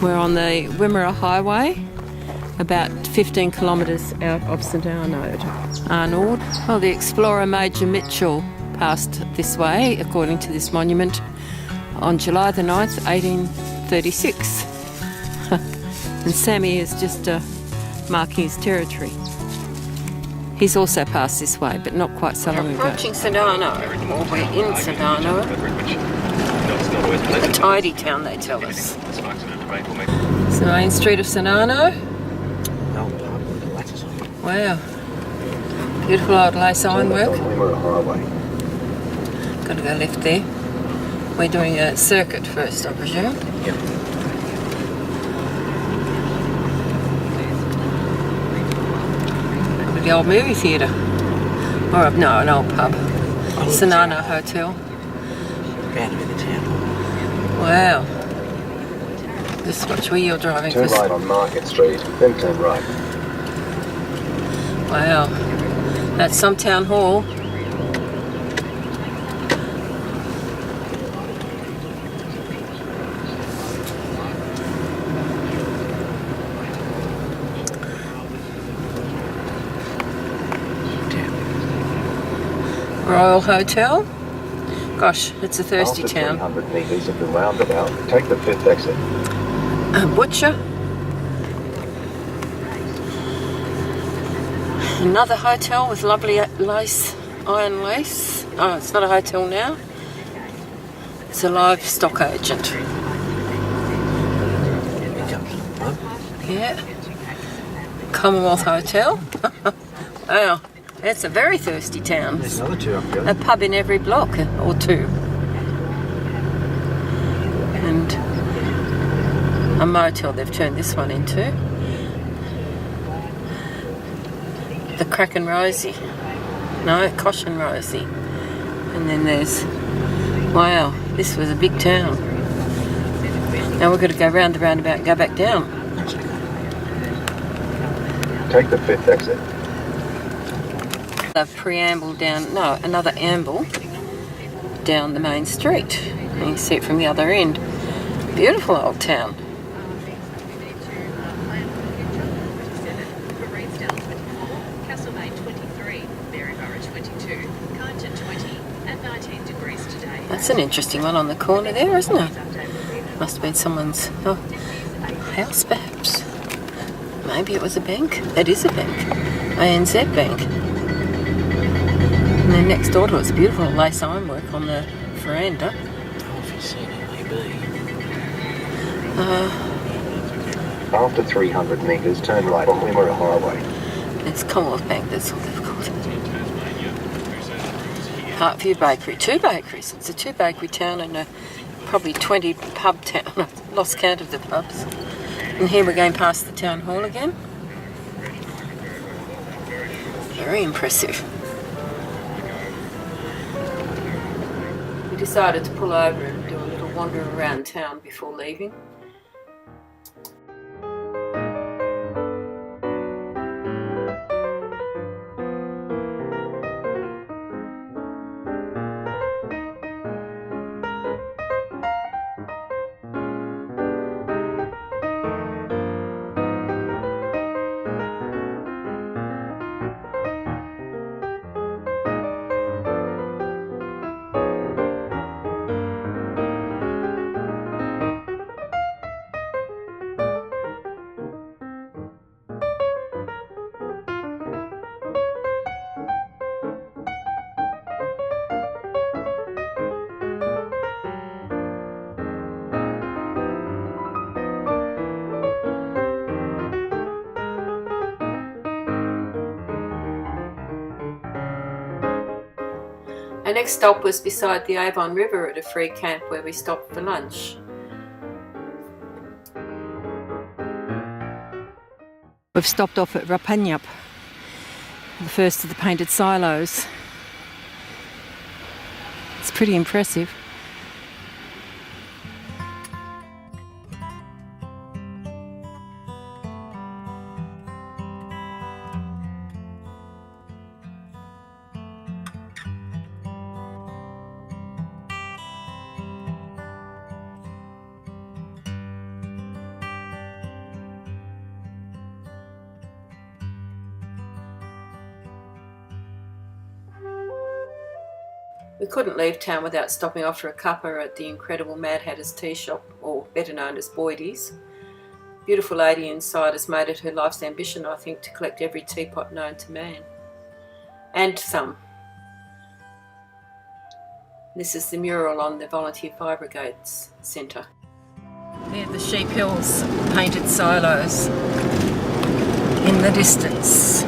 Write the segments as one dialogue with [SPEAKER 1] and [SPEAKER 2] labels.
[SPEAKER 1] We're on the Wimmera Highway, about 15 kilometres out of St Arnaud. Well, the explorer Major Mitchell passed this way, according to this monument, on July the 9th, 1836. And Sammy is just marking his territory. He's also passed this way, but not quite so long ago. Approaching St Arnaud, or we're in St Arnaud. A tidy town, they tell us. It's the main street of St Arnaud. Wow. Beautiful old lace ironwork. Got to go left there. We're doing a circuit first, I presume.
[SPEAKER 2] Yep.
[SPEAKER 1] The old movie theatre. Or no, an old pub. St Arnaud Hotel.
[SPEAKER 2] Found in the town.
[SPEAKER 1] Wow. Just watch where you're driving.
[SPEAKER 3] Turn right on Market Street, then turn right.
[SPEAKER 1] Wow. That's some town hall. Royal Hotel. Gosh, it's a thirsty town.
[SPEAKER 3] After 300 metres of the roundabout, take the 5th exit.
[SPEAKER 1] A butcher. Another hotel with lovely lace, iron lace. Oh, it's not a hotel now. It's a livestock agent. Yeah. Commonwealth Hotel. Wow. It's a very thirsty town.
[SPEAKER 2] There's another two up here.
[SPEAKER 1] A pub in every block, or two. And a motel they've turned this one into. The Crack and Rosie. No, Cosh and Rosie. And then there's... Wow, this was a big town. Now we've got to go round the roundabout and go back down.
[SPEAKER 3] Take the 5th exit.
[SPEAKER 1] A preamble down, no, another amble down the main street. You can see it from the other end. Beautiful old town. That's an interesting one on the corner there, isn't it? Must have been someone's house, perhaps. Maybe it was a bank. It is a bank. ANZ Bank. And then next door to it's beautiful lace ironwork on the veranda.
[SPEAKER 2] I don't know if you've seen it, maybe.
[SPEAKER 3] After 300 metres, turn right on Wimmera Highway.
[SPEAKER 1] It's Commonwealth Bank, that's what they've called it. Parkview Bakery. 2 bakeries. It's a 2-bakery town and probably 20 pub town. I've lost count of the pubs. And here we're going past the town hall again. Very impressive. We decided to pull over and do a little wander around town before leaving. Our next stop was beside the Avon River at a free camp where we stopped for lunch. We've stopped off at Rapanyup, the first of the painted silos. It's pretty impressive. We couldn't leave town without stopping off for a cuppa at the incredible Mad Hatter's tea shop, or better known as Boydie's. Beautiful lady inside has made it her life's ambition, I think, to collect every teapot known to man. And some. This is the mural on the Volunteer Fire Brigade's centre. There are the Sheep Hills painted silos in the distance.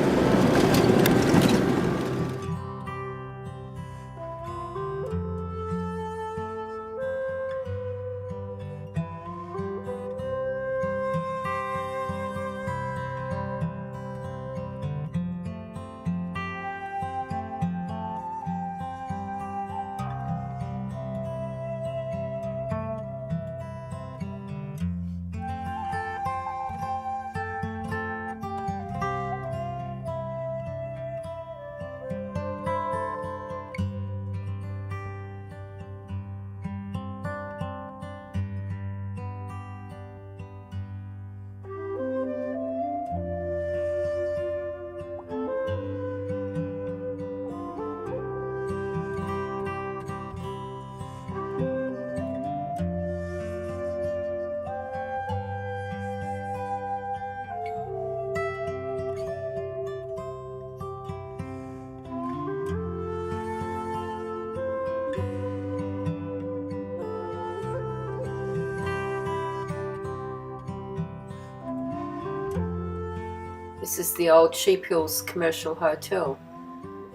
[SPEAKER 1] This is the old Sheep Hills Commercial Hotel.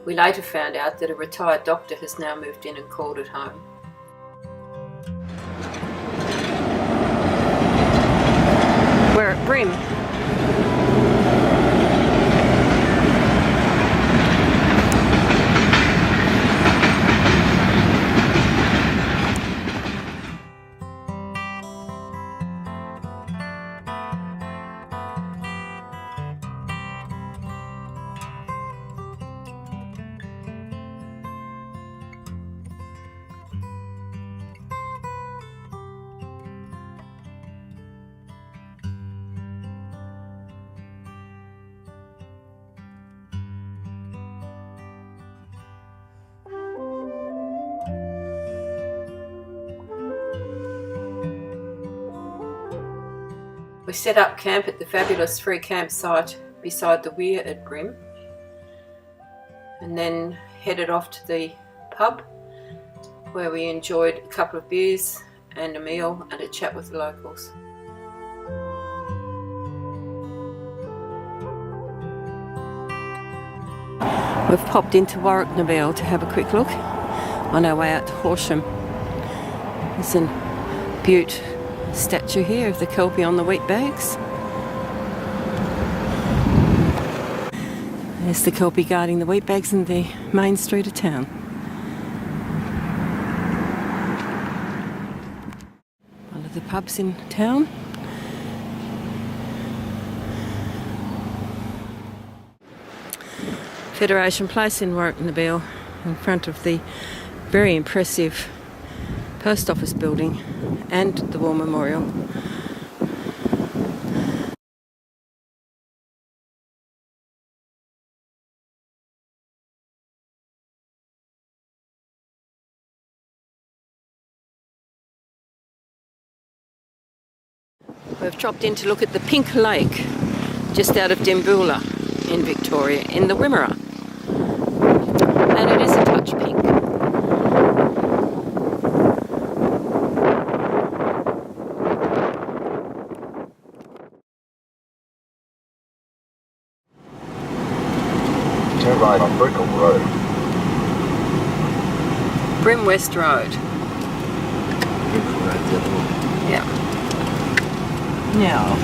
[SPEAKER 1] We later found out that a retired doctor has now moved in and called it home. We're at Brim. We set up camp at the fabulous free campsite beside the weir at Brim, and then headed off to the pub where we enjoyed a couple of beers and a meal and a chat with the locals. We've popped into Warracknabeal to have a quick look on our way out to Horsham. There's a butte statue here of the Kelpie on the wheat bags. There's the Kelpie guarding the wheat bags in the main street of town. One of the pubs in town. Federation Place in Warracknabeal, in front of the very impressive post office building and the War Memorial. We've dropped in to look at the Pink Lake just out of Dimboola in Victoria, in the Wimmera, and it is a touch pink.
[SPEAKER 3] Turn right on Brickle Road.
[SPEAKER 1] Brim West Road. Yeah. Now,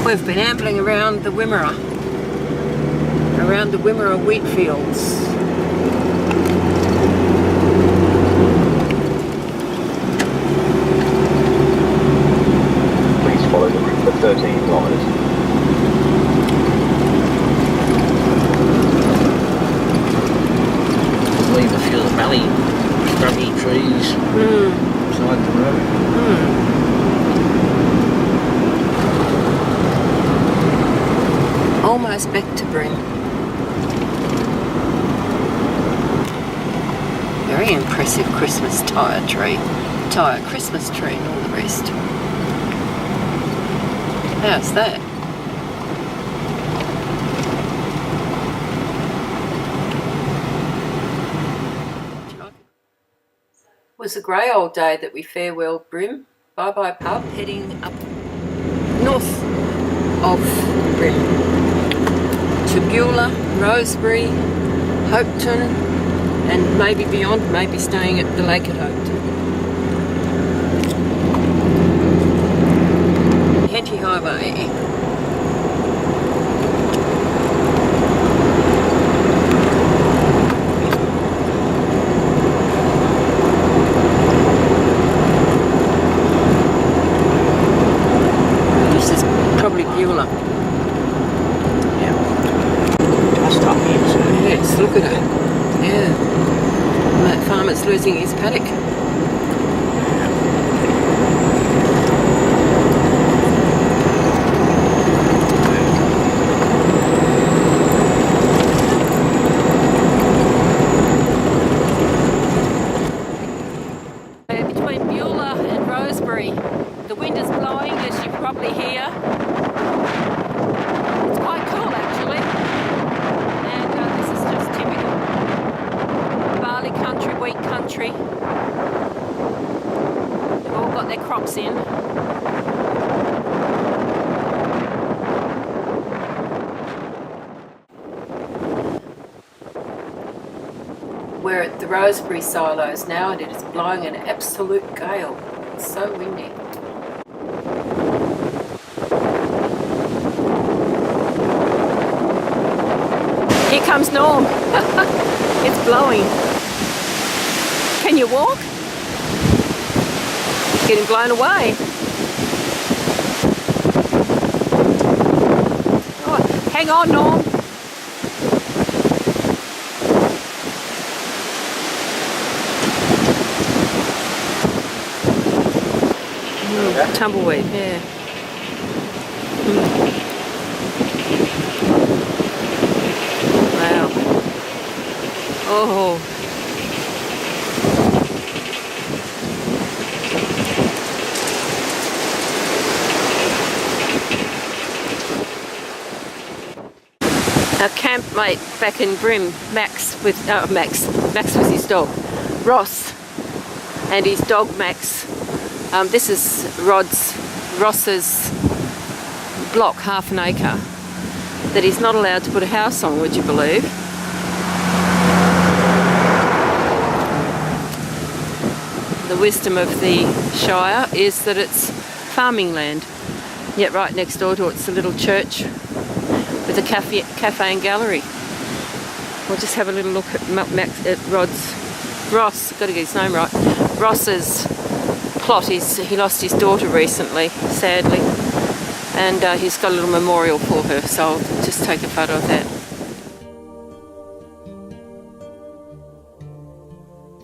[SPEAKER 1] we've been ambling around the Wimmera, around the Wimmera wheat fields.
[SPEAKER 3] Please follow the route for 13 kilometres.
[SPEAKER 2] Leave a few of the valley scrubby trees beside the road.
[SPEAKER 1] Almost back to Brim. Very impressive Christmas tyre Christmas tree and all the rest. How's that? It was a grey old day that we farewelled Brim. Bye bye pub, heading up north of Brim to Beulah, Roseberry, Hopetoun, and maybe beyond, maybe staying at the lake at Hopetoun. Henty Highway. This is probably Beulah.
[SPEAKER 2] Yeah. Just up here, so.
[SPEAKER 1] Yes, look at it. Yeah. That farmer's losing his paddock. Between Beulah and Roseberry, the wind is blowing, as you probably hear. It's quite cool actually, and this is just typical barley country, wheat country. They've all got their crops in. We're at the Roseberry silos now, and it is blowing an absolute gale. It's so windy. Here comes Norm. It's blowing. Can you walk? It's getting blown away. Oh, hang on, Norm. Tumbleweed, yeah. Wow. Oh. Our campmate back in Brim, Max was his dog, Ross, and his dog Max. This is Ross's block, half an acre, that he's not allowed to put a house on, would you believe? The wisdom of the Shire is that it's farming land, yet right next door to it's a little church with a cafe and gallery. We'll just have a little look at Ross, got to get his name right, Ross's plot. He lost his daughter recently, sadly, and he's got a little memorial for her, so I'll just take a photo of that.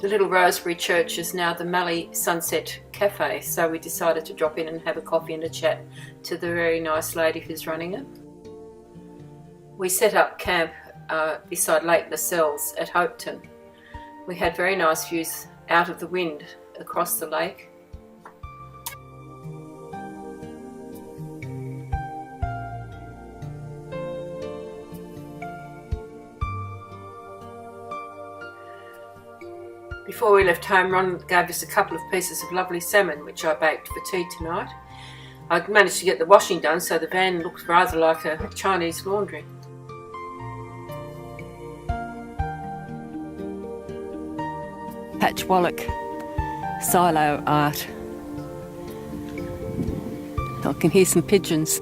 [SPEAKER 1] The little Roseberry church is now the Mallee Sunset Cafe, so we decided to drop in and have a coffee and a chat to the very nice lady who's running it. We set up camp beside Lake Lascelles at Hopetoun. We had very nice views out of the wind across the lake. Before we left home, Ron gave us a couple of pieces of lovely salmon, which I baked for tea tonight. I managed to get the washing done, so the van looks rather like a Chinese laundry. Patchewollock silo art. I can hear some pigeons.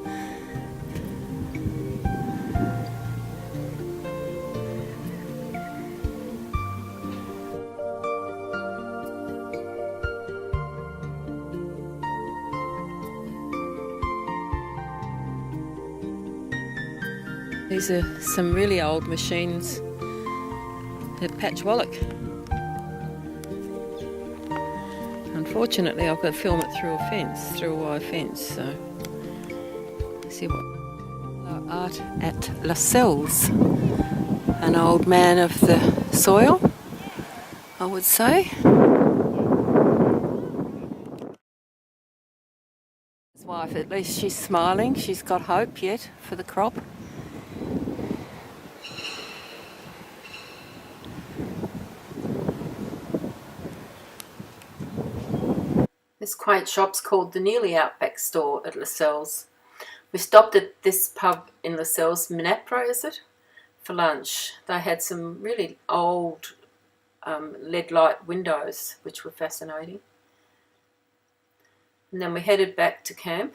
[SPEAKER 1] These are some really old machines at Patchewollock. Unfortunately, I've got to film it through a wire fence, so let's see what art at Lascelles. An old man of the soil, I would say. His wife, at least she's smiling. She's got hope yet for the crop. This quaint shop's called the Nearly Outback Store at Lascelles. We stopped at this pub in Lascelles, Minapro, is it? For lunch. They had some really old lead light windows, which were fascinating. And then we headed back to camp.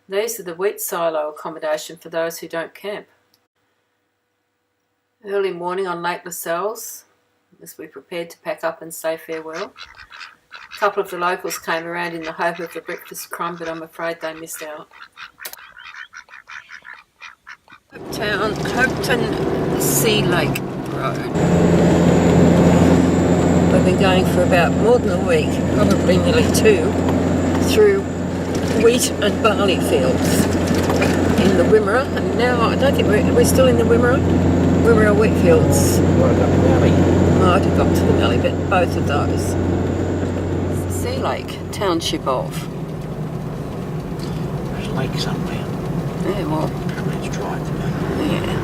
[SPEAKER 1] These are the wheat silo accommodation for those who don't camp. Early morning on Lake Lascelles, as we prepared to pack up and say farewell. A couple of the locals came around in the hope of the breakfast crumb, but I'm afraid they missed out. Hopetoun Sea Lake Road. We've been going for about more than a week, probably nearly 2, through wheat and barley fields in the Wimmera, and now I don't think we're still in the Wimmera wheat fields.
[SPEAKER 2] Right up the valley.
[SPEAKER 1] Might have got to the valley, but both of those. It's the Sea Lake township of.
[SPEAKER 2] There's a lake somewhere.
[SPEAKER 1] Yeah, well.
[SPEAKER 2] Let's try it.
[SPEAKER 1] Yeah.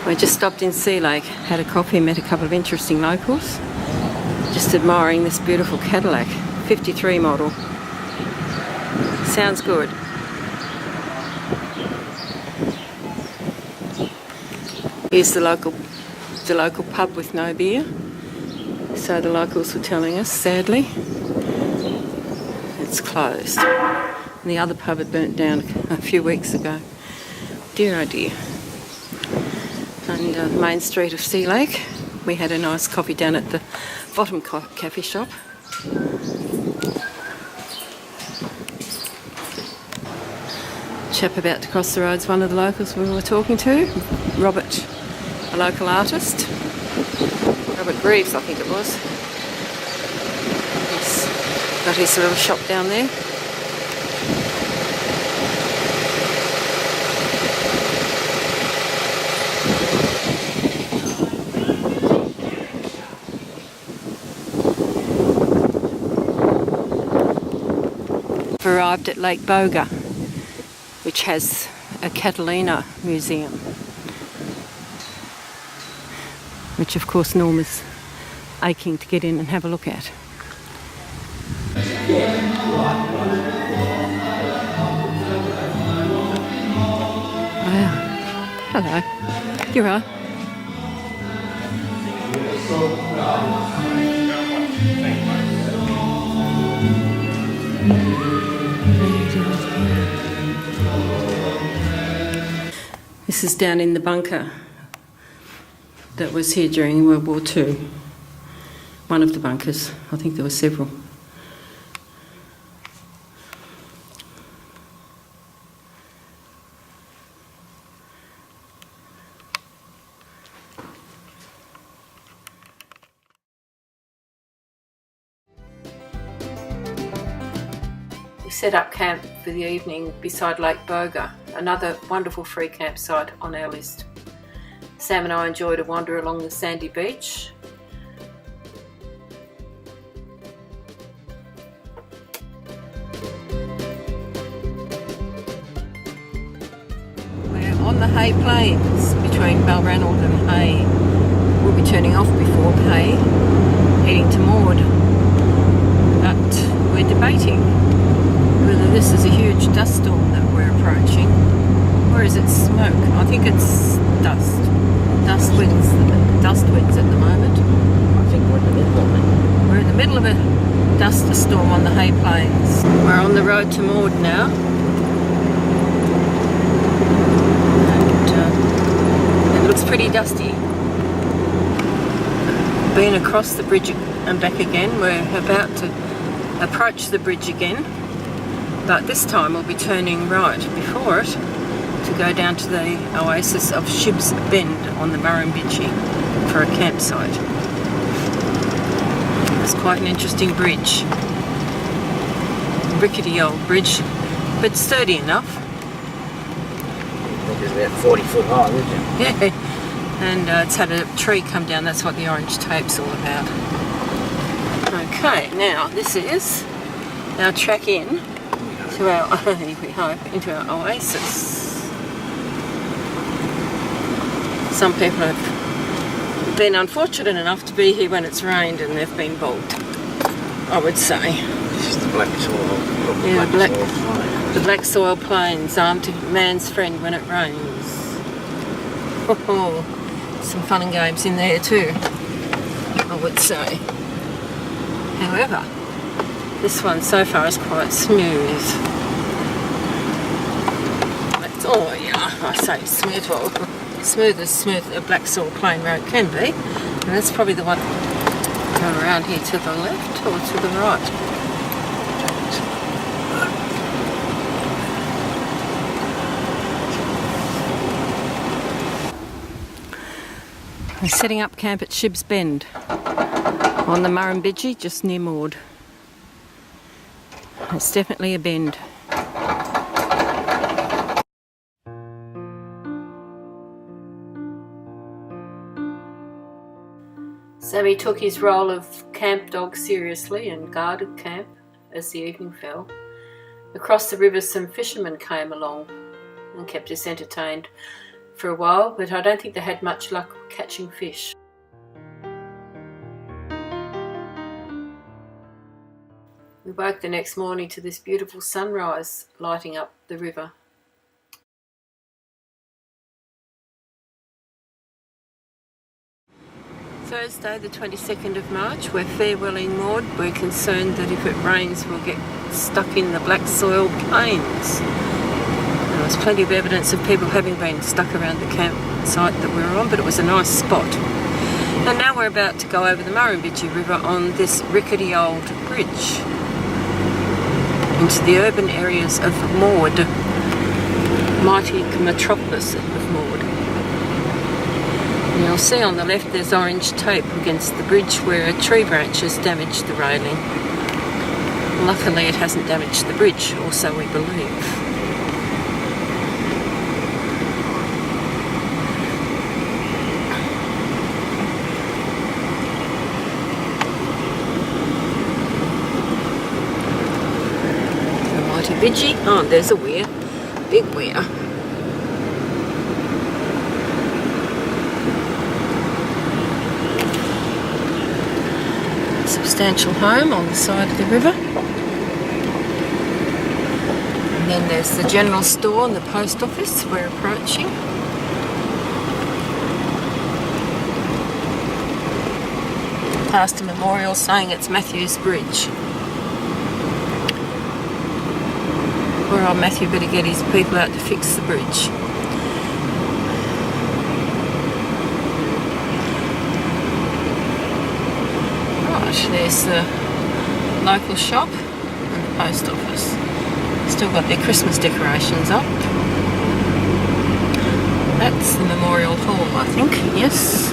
[SPEAKER 1] We just stopped in Sea Lake, had a coffee, met a couple of interesting locals. Just admiring this beautiful Cadillac, 53 model. Sounds good. Here's the local pub with no beer. So the locals were telling us, sadly, it's closed. And the other pub had burnt down a few weeks ago. Dear oh dear. And the main street of Sea Lake, we had a nice coffee down at the bottom cafe shop. Chap about to cross the road's one of the locals we were talking to, Robert, a local artist. Robert Greaves, I think it was. He's got his little shop down there. Arrived at Lake Boga, which has a Catalina museum, which of course Norm is aching to get in and have a look at. Wow. Hello. You're right. This is down in the bunker that was here during World War II. One of the bunkers. I think there were several. We set up camp for the evening beside Lake Boga, another wonderful free campsite on our list. Sam and I enjoyed a wander along the sandy beach. We're on the Hay Plains between Balranald and Hay. We'll be turning off before Hay, heading to Maude. But we're debating whether this is a huge dust storm that we're approaching, or is it smoke? I think it's dust. Dust winds at the moment.
[SPEAKER 2] I think we're in the middle of it.
[SPEAKER 1] We're in the middle of a dust storm on the Hay Plains. We're on the road to Maude now. And it looks pretty dusty. Been across the bridge and back again. We're about to approach the bridge again. But this time we'll be turning right before it to go down to the oasis of Shib's Bend on the Murrumbidgee for a campsite. It's quite an interesting bridge. Rickety old bridge, but sturdy enough.
[SPEAKER 2] I think it's about 40 foot high, isn't it?
[SPEAKER 1] Yeah, And it's had a tree come down. That's what the orange tape's all about. Okay, now this is our track in to our, we hope, into our oasis. Some people have been unfortunate enough to be here when it's rained and they've been bogged, I would say.
[SPEAKER 2] This is the black soil.
[SPEAKER 1] Yeah,
[SPEAKER 2] black soil plain.
[SPEAKER 1] the black soil plains aren't a man's friend when it rains. Oh, some fun and games in there too, I would say. However, this one so far is quite smooth. Oh yeah, I say smooth, well, smooth as smooth a black soil plain road can be. And that's probably the one. Go around here to the left or to the right? We're setting up camp at Shib's Bend on the Murrumbidgee, just near Maude. It's definitely a bend. Sammy took his role of camp dog seriously and guarded camp as the evening fell. Across the river some fishermen came along and kept us entertained for a while, but I don't think they had much luck catching fish. We woke the next morning to this beautiful sunrise lighting up the river. Thursday the 22nd of March, we're farewelling Maude. We're concerned that if it rains we'll get stuck in the black soil plains. There was plenty of evidence of people having been stuck around the campsite that we were on, but it was a nice spot. And now we're about to go over the Murrumbidgee River on this rickety old bridge into the urban areas of Maude, mighty metropolis of Maude. And you'll see on the left there's orange tape against the bridge where a tree branch has damaged the railing. Luckily it hasn't damaged the bridge, or so we believe. Murrumbidgee. Oh, there's a weir. Big weir. Substantial home on the side of the river. And then there's the general store and the post office we're approaching. Past a memorial saying it's Matthew's Bridge. Poor old Matthew better get his people out to fix the bridge. Right, there's the local shop and the post office. Still got their Christmas decorations up. That's the Memorial Hall, I think, yes.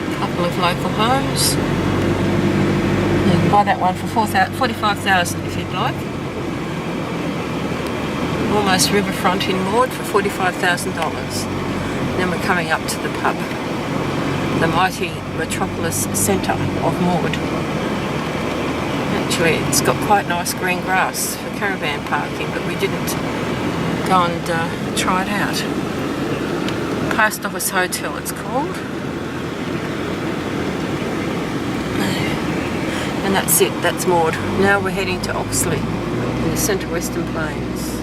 [SPEAKER 1] A couple of local homes. You can buy that one for $45,000 if you'd like. Almost riverfront in Maude for $45,000. Then we're coming up to the pub, the mighty metropolis centre of Maude. Actually, it's got quite nice green grass for caravan parking, but we didn't go and try it out. Post Office Hotel it's called. And that's it, that's Maude. Now we're heading to Oxley in the Centre Western Plains.